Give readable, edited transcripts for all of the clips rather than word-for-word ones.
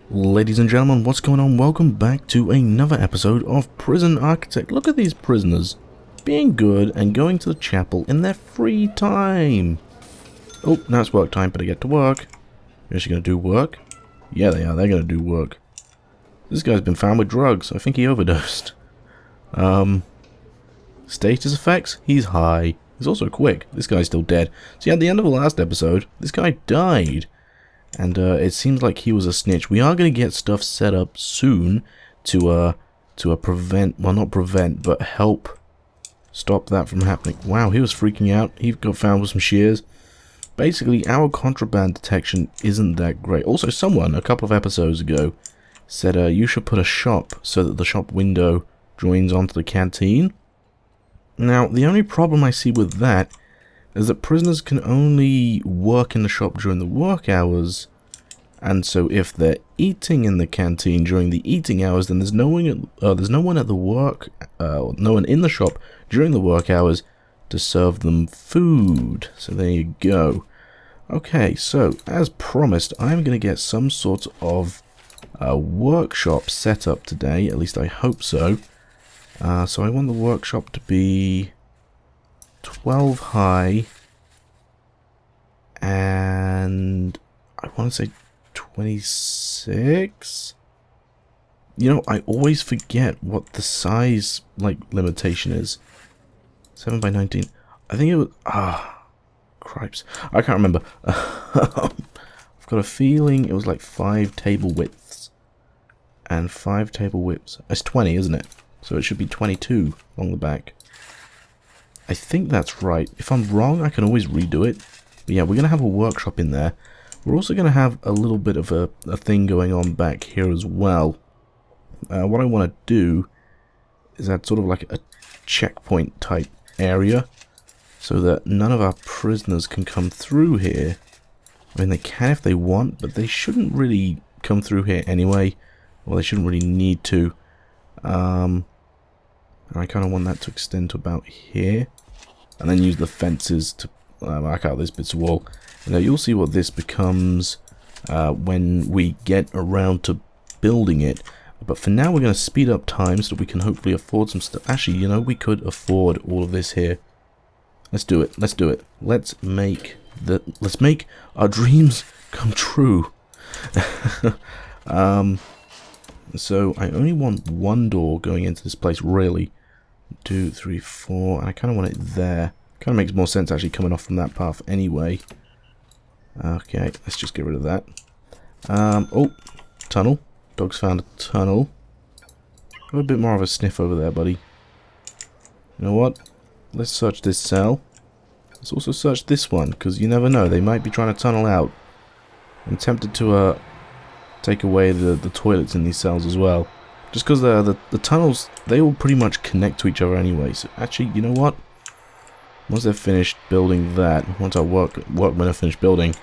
Ladies and gentlemen, what's going on? Welcome back to another episode of Prison Architect. Look at these prisoners being good and going to the chapel in their free time. Oh, now it's work time, but I get to work. Is she going to do work? Yeah, they are. They're going to do work. This guy's been found with drugs. I think he overdosed. Status effects? He's high. He's also quick. This guy's still dead. See, at the end of the last episode, this guy died. And it seems like he was a snitch. We are going to get stuff set up soon to prevent, well, not prevent, but help stop that from happening. Wow, he was freaking out. He got found with some shears. Basically, our contraband detection isn't that great. Also, someone, a couple of episodes ago, said you should put a shop so that the shop window joins onto the canteen. Now, the only problem I see with that is that prisoners can only work in the shop during the work hours, and so if they're eating in the canteen during the eating hours, then there's no one at the work, no one in the shop during the work hours to serve them food. So there you go. Okay, so as promised, I'm going to get some sort of workshop set up today. At least I hope so. So I want the workshop to be 12 high, and I want to say 26. You know, I always forget what the size limitation is. 7 by 19. I think it was cripes. I can't remember. I've got a feeling it was like 5 table widths and 5 table widths. It's 20, isn't it? So it should be 22 along the back. I think that's right. If I'm wrong, I can always redo it. But yeah, we're going to have a workshop in there. We're also going to have a little bit of a thing going on back here as well. What I want to do is add sort of like a checkpoint type area so that none of our prisoners can come through here. I mean, they can if they want, but they shouldn't really come through here anyway. Well, they shouldn't really need to. I kind of want that to extend to about here, and then use the fences to mark out these bits of wall. Now you'll see what this becomes when we get around to building it. But for now, we're going to speed up time so that we can hopefully afford some stuff. Actually, you know, we could afford all of this here. Let's do it. Let's do it. Let's make our dreams come true. So I only want one door going into this place, really. 2, 3, 4, and I kind of want it there. Kind of makes more sense actually coming off from that path anyway. Okay, let's just get rid of that. Oh, tunnel. Dog's found a tunnel. Have a bit more of a sniff over there, buddy. You know what? Let's search this cell. Let's also search this one, because you never know. They might be trying to tunnel out. I'm tempted to take away the toilets in these cells as well. Just because the tunnels, they all pretty much connect to each other anyway. So actually, you know what? Once they're finished building that, once our workmen are finished building,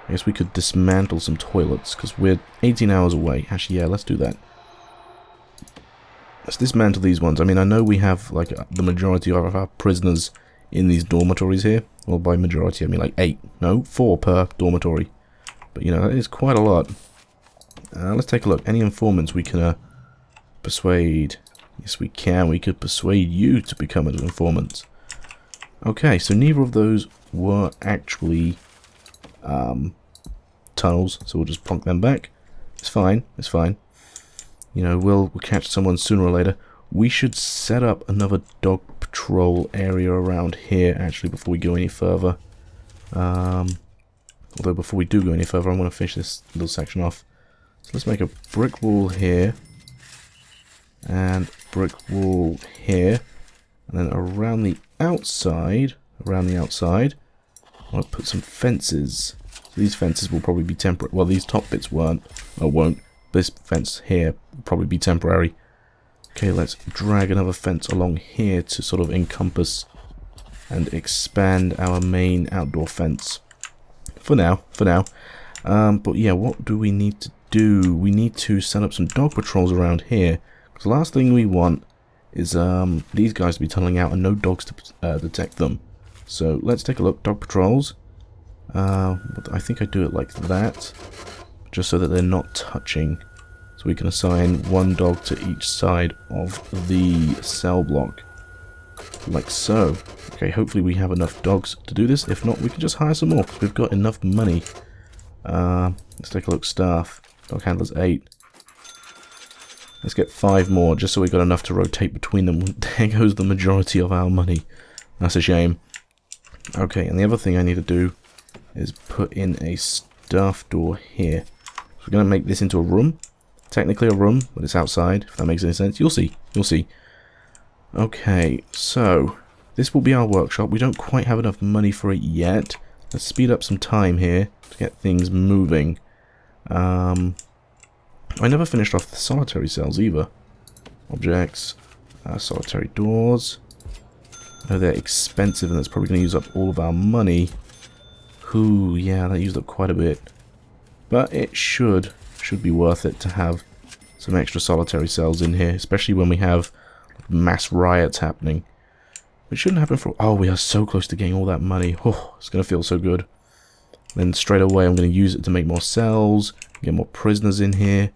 I guess we could dismantle some toilets, because we're 18 hours away. Actually, yeah, let's do that. Let's dismantle these ones. I mean, I know we have like the majority of our prisoners in these dormitories here. Well, by majority, I mean like 8. No, 4 per dormitory. But, you know, that is quite a lot. Let's take a look. Any informants we can persuade? Yes, we can. We could persuade you to become an informant. Okay, so neither of those were actually tunnels, so we'll just plonk them back. It's fine. It's fine. You know, we'll catch someone sooner or later. We should set up another dog patrol area around here, actually, before we go any further. Although before we do go any further, I want to finish this little section off. So let's make a brick wall here, and brick wall here, and then around the outside, I want to put some fences. So these fences will probably be temporary. Well, these top bits won't. This fence here will probably be temporary. Okay, let's drag another fence along here to sort of encompass and expand our main outdoor fence. For now. But yeah, what do we need to do? We need to set up some dog patrols around here. Because the last thing we want is these guys to be tunneling out and no dogs to detect them. So let's take a look. Dog patrols. But I think I do it like that, just so that they're not touching So we can assign one dog to each side of the cell block. Like so. Okay, hopefully we have enough dogs to do this. If not, we can just hire some more, because we've got enough money. Let's take a look. Staff. Dog handlers 8. Let's get 5 more, just so we've got enough to rotate between them. There goes the majority of our money. That's a shame. Okay, and the other thing I need to do is put in a staff door here. So we're going to make this into a room. Technically a room, but it's outside, if that makes any sense. You'll see. You'll see. Okay, so this will be our workshop. We don't quite have enough money for it yet. Let's speed up some time here to get things moving. I never finished off the solitary cells either. Objects, solitary doors. I know they're expensive and that's probably going to use up all of our money. Ooh, yeah, that used up quite a bit. But it should be worth it to have some extra solitary cells in here, especially when we have mass riots happening. It shouldn't happen for... Oh, we are so close to getting all that money. Oh, it's going to feel so good. Then straight away I'm going to use it to make more cells, get more prisoners in here.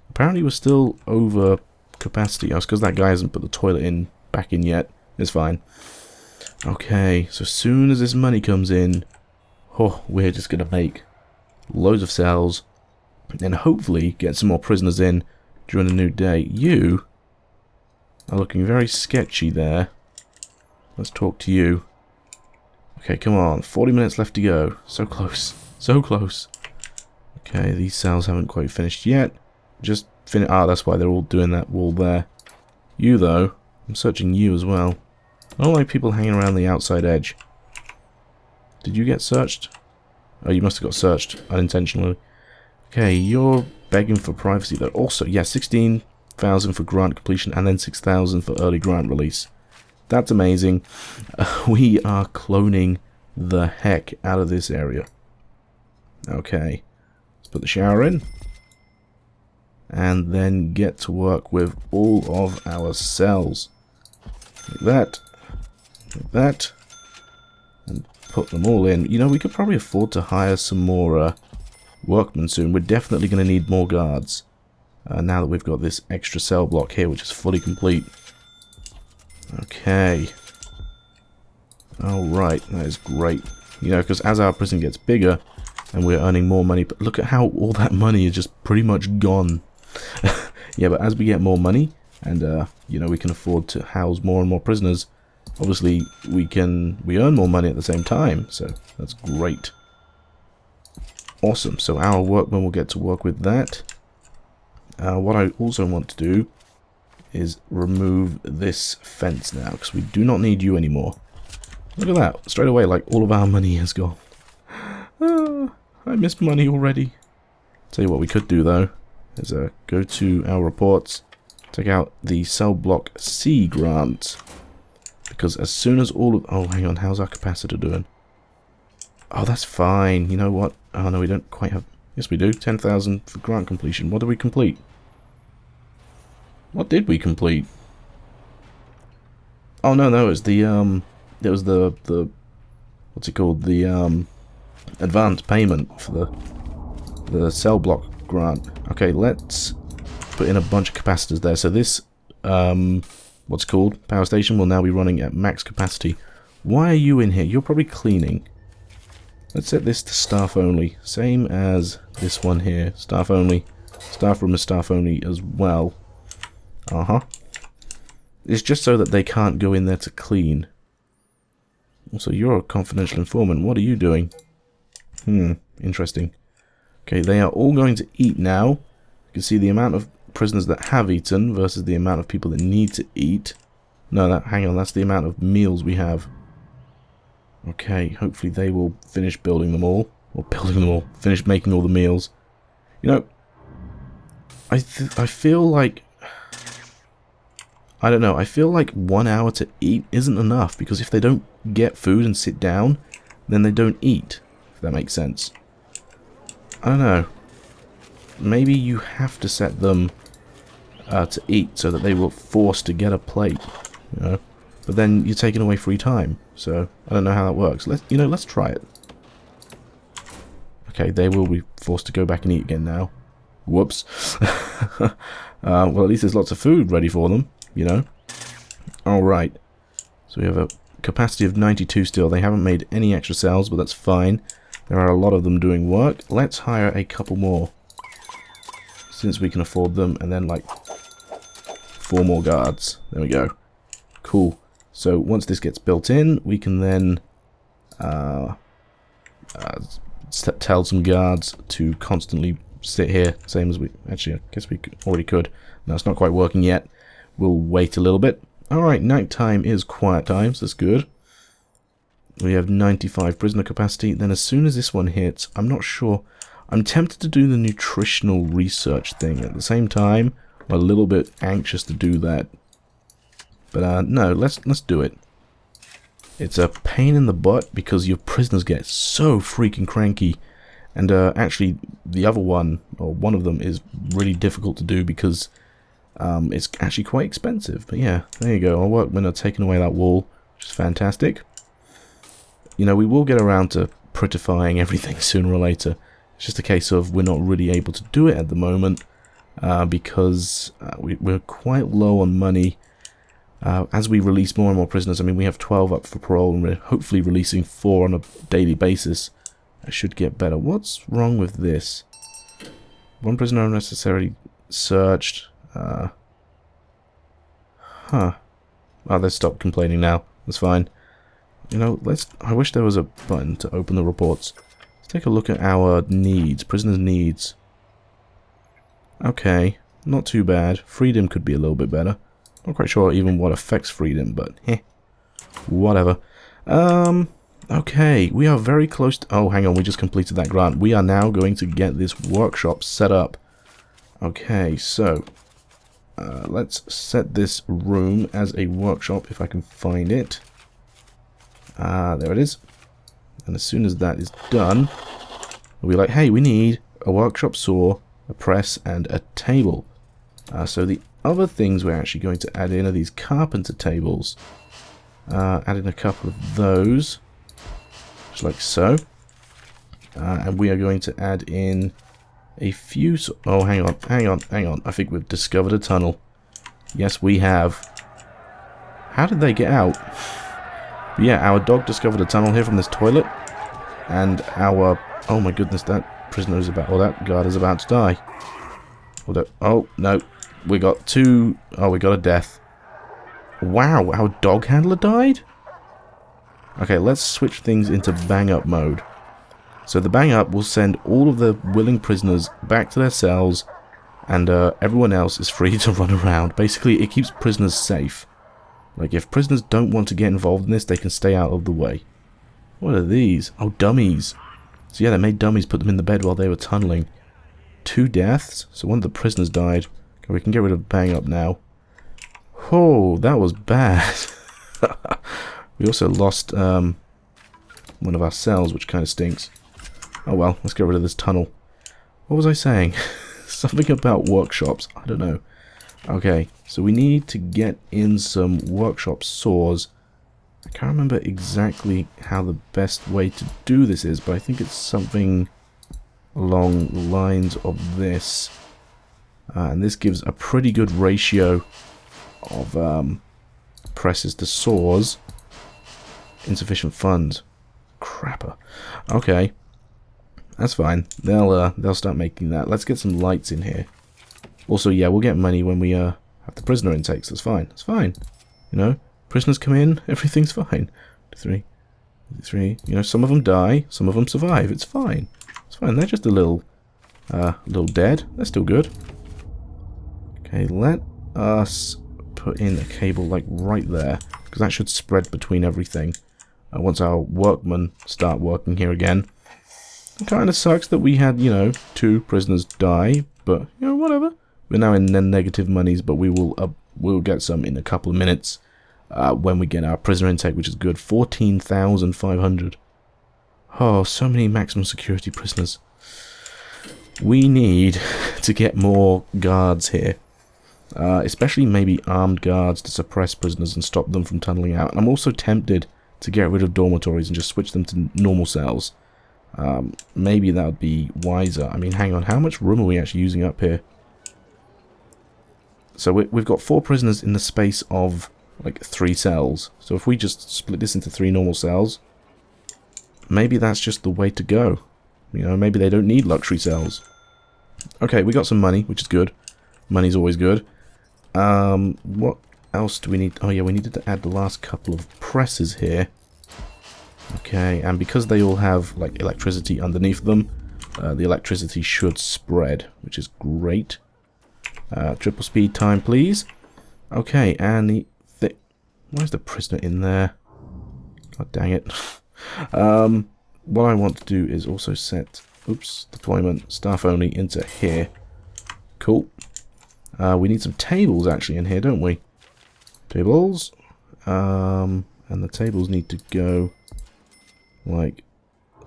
Apparently we're still over capacity. Oh, it's because that guy hasn't put the toilet back in yet. It's fine. Okay, so as soon as this money comes in, oh, we're just going to make loads of cells and hopefully get some more prisoners in during the new day. You are looking very sketchy there. Let's talk to you. Okay, come on. 40 minutes left to go. So close. So close. Okay, these cells haven't quite finished yet. Just finish. Ah, that's why they're all doing that wall there. You, though. I'm searching you as well. I don't like people hanging around the outside edge. Did you get searched? Oh, you must have got searched unintentionally. Okay, you're begging for privacy, though. Also, yeah, 16,000 for grant completion and then 6,000 for early grant release. That's amazing. We are cloning the heck out of this area. Okay. Let's put the shower in. And then get to work with all of our cells. Like that. Like that. And put them all in. You know, we could probably afford to hire some more workmen soon. We're definitely going to need more guards. Now that we've got this extra cell block here, which is fully complete. Okay. Alright, that is great. You know, because as our prison gets bigger, and we're earning more money, but look at how all that money is just pretty much gone. Yeah, but as we get more money, and, you know, we can afford to house more and more prisoners, obviously we earn more money at the same time, so that's great. Awesome, so our workmen will get to work with that. What I also want to do is remove this fence now, because we do not need you anymore. Look at that, straight away, like, all of our money has gone. I missed money already. Tell you what we could do, though, is go to our reports, take out the cell block C grant, because as soon as all of... Oh, hang on, how's our capacitor doing? Oh, that's fine. You know what? Oh, no, we don't quite have... Yes, we do. 10,000 for grant completion. What did we complete? What did we complete? Oh, no, it was the, it was the what's it called? The, advance payment for the cell block grant. Okay, let's put in a bunch of capacitors there. So this, what's it called? Power station will now be running at max capacity. Why are you in here? You're probably cleaning. Let's set this to staff only. Same as this one here. Staff only. Staff room is staff only as well. It's just so that they can't go in there to clean. Also, you're a confidential informant. What are you doing? Interesting. Okay, they are all going to eat now. You can see the amount of prisoners that have eaten versus the amount of people that need to eat. No, hang on, that's the amount of meals we have. Okay, hopefully they will finish building them all. Or finish making all the meals. You know, I feel like... I don't know, I feel like 1 hour to eat isn't enough, because if they don't get food and sit down, then they don't eat, if that makes sense. I don't know. Maybe you have to set them to eat so that they will force to get a plate, you know? But then you're taking away free time, so I don't know how that works. Let's try it. Okay, they will be forced to go back and eat again now. Whoops. Well, at least there's lots of food ready for them, you know. Alright. So we have a capacity of 92 still. They haven't made any extra cells, but that's fine. There are a lot of them doing work. Let's hire a couple more, since we can afford them, and then like 4 more guards. There we go. Cool. So once this gets built in, we can then tell some guards to constantly sit here, same as we... Actually, I guess we already could. No, it's not quite working yet. We'll wait a little bit. Alright, night time is quiet time, so that's good. We have 95 prisoner capacity. Then as soon as this one hits, I'm not sure... I'm tempted to do the nutritional research thing. At the same time, I'm a little bit anxious to do that. But no, let's do it. It's a pain in the butt because your prisoners get so freaking cranky. And actually, the other one, or one of them, is really difficult to do because it's actually quite expensive. But yeah, there you go. Our workmen are taking away that wall, which is fantastic. You know, we will get around to prettifying everything sooner or later. It's just a case of we're not really able to do it at the moment because we're quite low on money. As we release more and more prisoners, I mean, we have 12 up for parole, and we're hopefully releasing 4 on a daily basis. I should get better. What's wrong with this? 1 prisoner unnecessarily searched. Huh. Oh, they stopped complaining now. That's fine. You know, I wish there was a button to open the reports. Let's take a look at our needs. Prisoners' needs. Okay. Not too bad. Freedom could be a little bit better. Not quite sure even what affects freedom, but whatever. Okay, we are very close to... Oh, hang on, we just completed that grant. We are now going to get this workshop set up. Okay, so let's set this room as a workshop if I can find it. There it is. And as soon as that is done, we'll be like, hey, we need a workshop saw, a press, and a table. So the other things we're actually going to add in are these carpenter tables. Add in a couple of those, just like so. And we are going to add in a few... Oh, hang on. I think we've discovered a tunnel. Yes, we have. How did they get out? But yeah, our dog discovered a tunnel here from this toilet. And our... Oh my goodness, that prisoner is about... Or that guard is about to die. Oh, no. We got 2... Oh, we got a death. Wow, our dog handler died? Okay, let's switch things into bang up mode. So the bang up will send all of the willing prisoners back to their cells, and everyone else is free to run around. Basically, it keeps prisoners safe. Like, if prisoners don't want to get involved in this, they can stay out of the way. What are these? Oh, dummies. So yeah, they made dummies, put them in the bed while they were tunneling. 2 deaths? So one of the prisoners died. Okay, we can get rid of bang up now. Oh, that was bad. We also lost one of our cells, which kind of stinks. Oh well, let's get rid of this tunnel. What was I saying? Something about workshops. I don't know. Okay, so we need to get in some workshop saws. I can't remember exactly how the best way to do this is, but I think it's something along the lines of this. And this gives a pretty good ratio of presses to saws. Insufficient funds. Crapper. Okay. That's fine. They'll start making that. Let's get some lights in here. Also, yeah, we'll get money when we have the prisoner intakes. That's fine. That's fine. You know, prisoners come in, everything's fine. 3. You know, some of them die, some of them survive. It's fine. It's fine. They're just a little dead. They're still good. Okay, let us put in a cable like right there, because that should spread between everything. Once our workmen start working here again. It kind of sucks that we had, you know, 2 prisoners die, but, you know, whatever. We're now in negative monies, but we'll get some in a couple of minutes when we get our prisoner intake, which is good. 14,500. Oh, so many maximum security prisoners. We need to get more guards here. Especially maybe armed guards to suppress prisoners and stop them from tunneling out. And I'm also tempted to get rid of dormitories and just switch them to normal cells. Maybe that would be wiser. I mean, hang on, how much room are we actually using up here? So we've got 4 prisoners in the space of like 3 cells. So if we just split this into 3 normal cells, maybe that's just the way to go. You know, maybe they don't need luxury cells. Okay, we got some money, which is good. Money's always good. What else do we need? Oh yeah, we needed to add the last couple of presses here. Okay, and because they all have like electricity underneath them, the electricity should spread, which is great. Triple speed time, please. Okay, and where's the prisoner in there? God dang it. What I want to do is also set, deployment, staff only into here. Cool. We need some tables actually in here, don't we? Tables. And the tables need to go like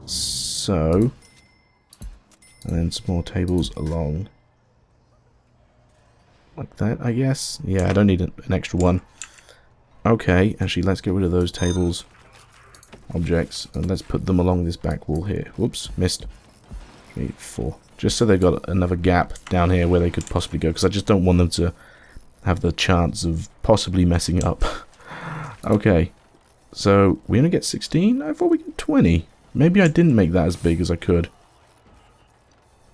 so. And then some more tables along. Like that, I guess. Yeah, I don't need an extra one. Okay, actually, let's get rid of those tables. Objects. And let's put them along this back wall here. Whoops, missed. 3, 4. Just so they've got another gap down here where they could possibly go. Because I just don't want them to have the chance of possibly messing up. Okay. So, we only get 16? I thought we get 20. Maybe I didn't make that as big as I could.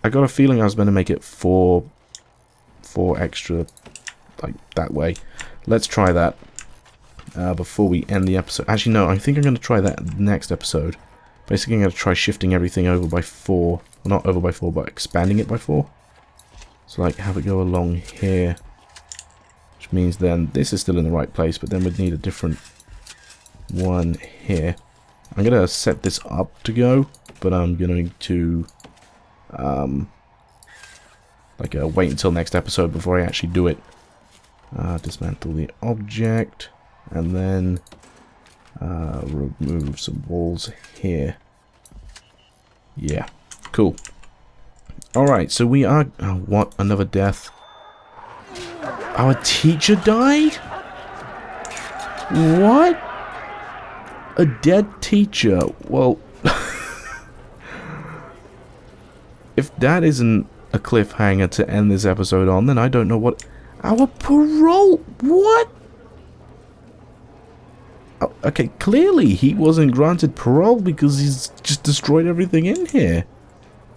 I got a feeling I was going to make it 4 extra, like, that way. Let's try that before we end the episode. Actually, no, I think I'm going to try that next episode. Basically, I'm going to try shifting everything over by 4. Well, not over by 4, but expanding it by 4. So, like, have it go along here. Which means then this is still in the right place, but then we'd need a different one here. I'm going to set this up to go, but I'm going to wait until next episode before I actually do it. Dismantle the object, and then remove some walls here. Yeah, cool. Alright, so we are... Oh, what? Another death? Our teacher died? What? A dead teacher? Well... if that isn't a cliffhanger to end this episode on, then I don't know what... Our parole... What? Oh, okay, clearly he wasn't granted parole because he's just destroyed everything in here.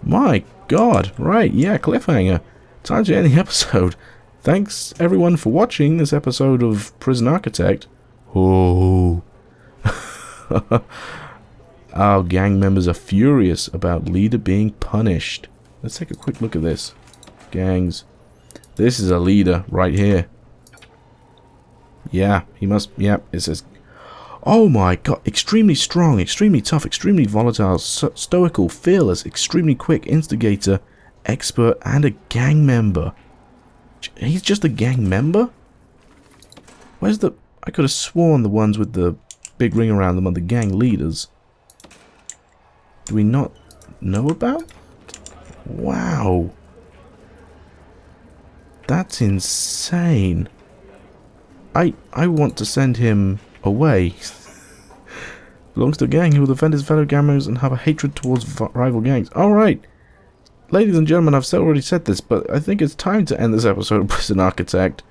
My god. Right, yeah, cliffhanger. Time to end the episode. Thanks, everyone, for watching this episode of Prison Architect. Oh. Our gang members are furious about leader being punished. Let's take a quick look at this. Gangs. This is a leader right here. Yeah, he must... Yeah, it says... Oh my god. Extremely strong, extremely tough, extremely volatile, stoical, fearless, extremely quick, instigator, expert, and a gang member. He's just a gang member? Where's the... I could have sworn the ones with the big ring around them are the gang leaders. Do we not know about? Wow. That's insane. I want to send him away. Belongs to a gang who will defend his fellow gang members and have a hatred towards rival gangs. Alright. Ladies and gentlemen, I've already said this, but I think it's time to end this episode of Prison Architect.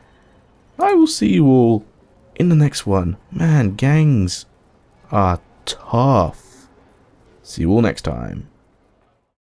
I will see you all in the next one. Man, gangs are tough. See you all next time.